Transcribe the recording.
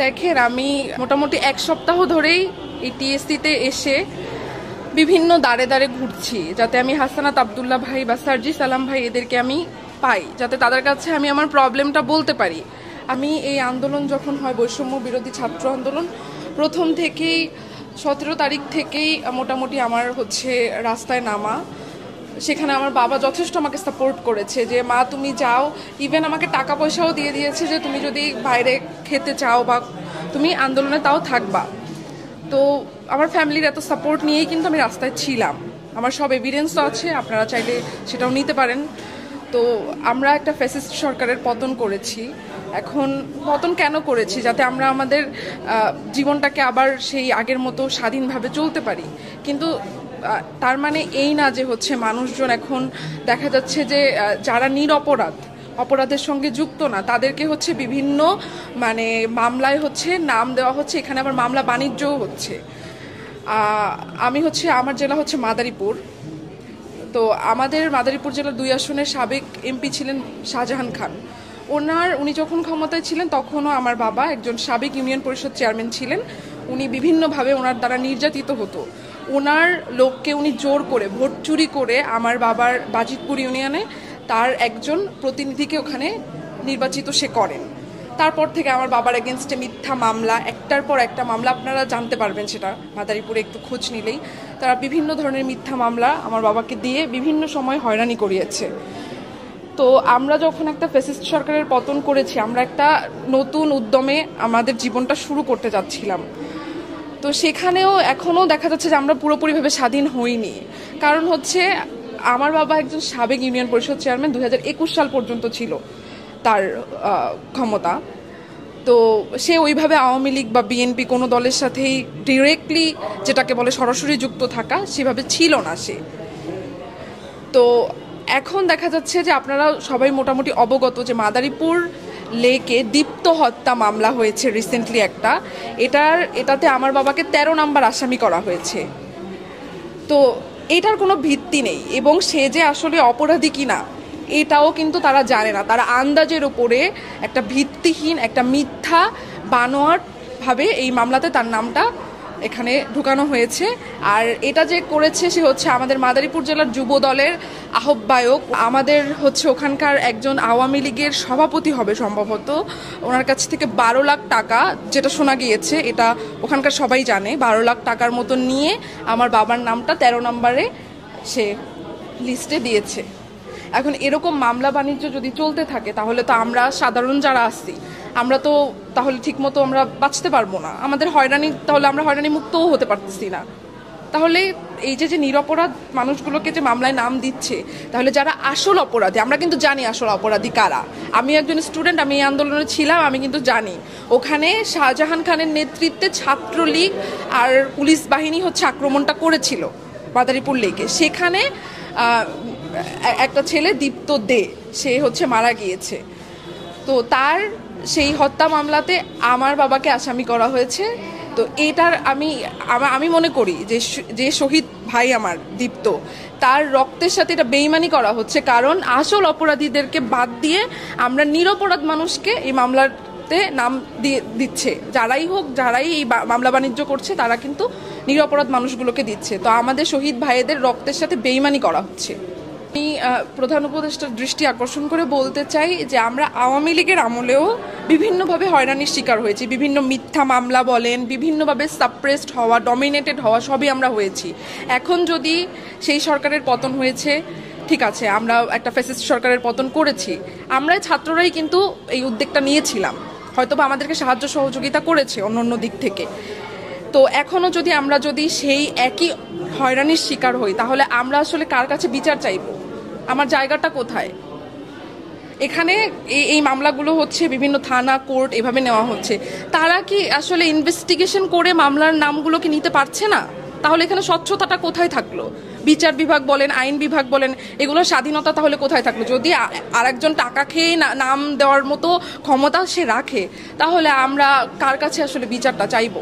দেখেন আমি মোটামুটি এক সপ্তাহ ধরেই এই টিএসসিতে এসে বিভিন্ন দাঁড়ে দাঁড়ে ঘুরছি, যাতে আমি হাসানাত আব্দুল্লাহ ভাই বা সার্জি সালাম ভাই এদেরকে আমি পাই, যাতে তাদের কাছে আমি আমার প্রবলেমটা বলতে পারি। আমি এই আন্দোলন যখন হয় বৈষম্য বিরোধী ছাত্র আন্দোলন, প্রথম থেকেই 17 তারিখ থেকেই মোটামুটি আমার হচ্ছে রাস্তায় নামা। সেখানে আমার বাবা যথেষ্ট আমাকে সাপোর্ট করেছে যে মা তুমি যাও, ইভেন আমাকে টাকা পয়সাও দিয়ে দিয়েছে যে তুমি যদি বাইরে খেতে চাও বা তুমি আন্দোলনে তাও থাকবা। তো আমার ফ্যামিলির এত সাপোর্ট নিয়েই কিন্তু আমি রাস্তায় ছিলাম। আমার সব এভিডেন্সও আছে, আপনারা চাইলে সেটাও নিতে পারেন। তো আমরা একটা ফ্যাসিস্ট সরকারের পতন করেছি। এখন পতন কেন করেছি? যাতে আমরা আমাদের জীবনটাকে আবার সেই আগের মতো স্বাধীনভাবে চলতে পারি। কিন্তু তার মানে এই না যে হচ্ছে মানুষজন এখন দেখা যাচ্ছে যে যারা অপরাধের সঙ্গে যুক্ত না তাদেরকে হচ্ছে বিভিন্ন মানে মামলায় হচ্ছে নাম দেওয়া হচ্ছে, এখানে আবার মামলা বাণিজ্যও হচ্ছে। আমি হচ্ছে আমার জেলা হচ্ছে মাদারীপুর। তো আমাদের মাদারীপুর জেলার 2 আসনের সাবেক এমপি ছিলেন শাহজাহান খান। উনি যখন ক্ষমতায় ছিলেন তখনও আমার বাবা একজন সাবেক ইউনিয়ন পরিষদ চেয়ারম্যান ছিলেন। উনি বিভিন্নভাবে ওনার দ্বারা নির্যাতিত হতো। ওনার লোককে উনি জোর করে ভোট চুরি করে আমার বাবার বাজিতপুর ইউনিয়নে তার একজন প্রতিনিধিকে ওখানে নির্বাচিত সে করেন। তারপর থেকে আমার বাবার এগেনস্টে মিথ্যা মামলা, একটার পর একটা মামলা, আপনারা জানতে পারবেন সেটা মাদারীপুরে একটু খোঁজ নিলেই। তারা বিভিন্ন ধরনের মিথ্যা মামলা আমার বাবাকে দিয়ে বিভিন্ন সময় হয়রানি করিয়েছে। তো আমরা যখন একটা ফ্যাসিস্ট সরকারের পতন করেছি, আমরা একটা নতুন উদ্যমে আমাদের জীবনটা শুরু করতে যাচ্ছিলাম। তো সেখানেও এখনও দেখা যাচ্ছে যে আমরা পুরোপুরিভাবে স্বাধীন হইনি। কারণ হচ্ছে আমার বাবা একজন সাবেক ইউনিয়ন পরিষদ চেয়ারম্যান, 2021 সাল পর্যন্ত ছিল তার ক্ষমতা। তো সে ওইভাবে আওয়ামী লীগ বা বিএনপি কোনো দলের সাথেই ডিরেক্টলি যেটাকে বলে সরাসরি যুক্ত থাকা সেভাবে ছিল না সে। তো এখন দেখা যাচ্ছে যে আপনারা সবাই মোটামুটি অবগত যে মাদারীপুর লেকে দীপ্ত হত্যা মামলা হয়েছে রিসেন্টলি একটা। এটাতে আমার বাবাকে 13 নম্বর আসামি করা হয়েছে। তো এটার কোনো ভিত্তি নেই, এবং সে যে আসলে অপরাধী কিনা এটাও কিন্তু তারা জানে না। তারা আন্দাজের উপরে একটা ভিত্তিহীন একটা মিথ্যা বানোয়াট ভাবে এই মামলাতে তার নামটা এখানে ঢুকানো হয়েছে। আর এটা যে করেছে সে হচ্ছে আমাদের মাদারীপুর জেলার যুব দলের আহ্বায়ক, আমাদের হচ্ছে ওখানকার একজন আওয়ামী লীগের সভাপতি হবে সম্ভবত। ওনার কাছ থেকে 12 লাখ টাকা, যেটা শোনা গিয়েছে, এটা ওখানকার সবাই জানে, 12 লাখ টাকার মতো নিয়ে আমার বাবার নামটা 13 নম্বরে সে লিস্টে দিয়েছে। এখন এরকম মামলা বাণিজ্য যদি চলতে থাকে তাহলে তো আমরা সাধারণ যারা আছি আমরা তো তাহলে ঠিকমতো আমরা বাঁচতে পারবো না, আমাদের তাহলে আমরা হয়রানি মুক্তও হতে পারতেছি না। তাহলে এই যে নিরপরাধ মানুষগুলোকে যে মামলায় নাম দিচ্ছে, তাহলে যারা আসল অপরাধী, আমরা কিন্তু জানি আসল অপরাধী কারা। আমি একজন স্টুডেন্ট, আমি এই আন্দোলনে ছিলাম, আমি কিন্তু জানি ওখানে শাহজাহান খানের নেতৃত্বে ছাত্রলীগ আর পুলিশ বাহিনী হচ্ছে আক্রমণটা করেছিল মাদারীপুর লেকে। সেখানে একটা ছেলে দীপ্ত দে সে হচ্ছে মারা গিয়েছে। তো তার সেই হত্যা মামলাতে আমার বাবাকে আসামি করা হয়েছে। তো এটার আমি মনে করি যে শহীদ ভাই আমার দীপ্ত, তার রক্তের সাথে এটা বেইমানি করা হচ্ছে। কারণ আসল অপরাধীদেরকে বাদ দিয়ে আমরা নিরপরাধ মানুষকে এই মামলাতে নাম দিচ্ছে। যারাই হোক, যারাই এই মামলা বাণিজ্য করছে তারা কিন্তু নিরপরাধ মানুষগুলোকে দিচ্ছে। তো আমাদের শহীদ ভাইদের রক্তের সাথে বেইমানি করা হচ্ছে। আমি প্রধান উপদেষ্টার দৃষ্টি আকর্ষণ করে বলতে চাই যে আমরা আওয়ামী লীগের আমলেও বিভিন্নভাবে হয়রানির শিকার হয়েছি। বিভিন্ন মিথ্যা মামলা বলেন, বিভিন্নভাবে সাপ্রেসড হওয়া, ডমিনেটেড হওয়া, সবই আমরা হয়েছি। এখন যদি সেই সরকারের পতন হয়েছে, ঠিক আছে, আমরা একটা ফ্যাসিস্ট সরকারের পতন করেছি, আমরাই ছাত্ররাই কিন্তু এই উদ্যোগটা নিয়েছিলাম, হয়তোবা আমাদেরকে সাহায্য সহযোগিতা করেছে অন্য দিক থেকে। তো এখনও যদি আমরা সেই একই হয়রানির শিকার হই, তাহলে আমরা আসলে কার কাছে বিচার চাইব? আমার জায়গাটা কোথায়? এখানে এই মামলাগুলো হচ্ছে বিভিন্ন থানা, কোর্ট এভাবে নেওয়া হচ্ছে। তারা কি আসলে ইনভেস্টিগেশন করে মামলার নামগুলোকে নিতে পারছে না? তাহলে এখানে স্বচ্ছতাটা কোথায় থাকলো? বিচার বিভাগ বলেন, আইন বিভাগ বলেন, এগুলোর স্বাধীনতা তাহলে কোথায় থাকলো? যদি আরেকজন টাকা খেয়ে নাম দেওয়ার মতো ক্ষমতা সে রাখে, তাহলে আমরা কার কাছে আসলে বিচারটা চাইবো?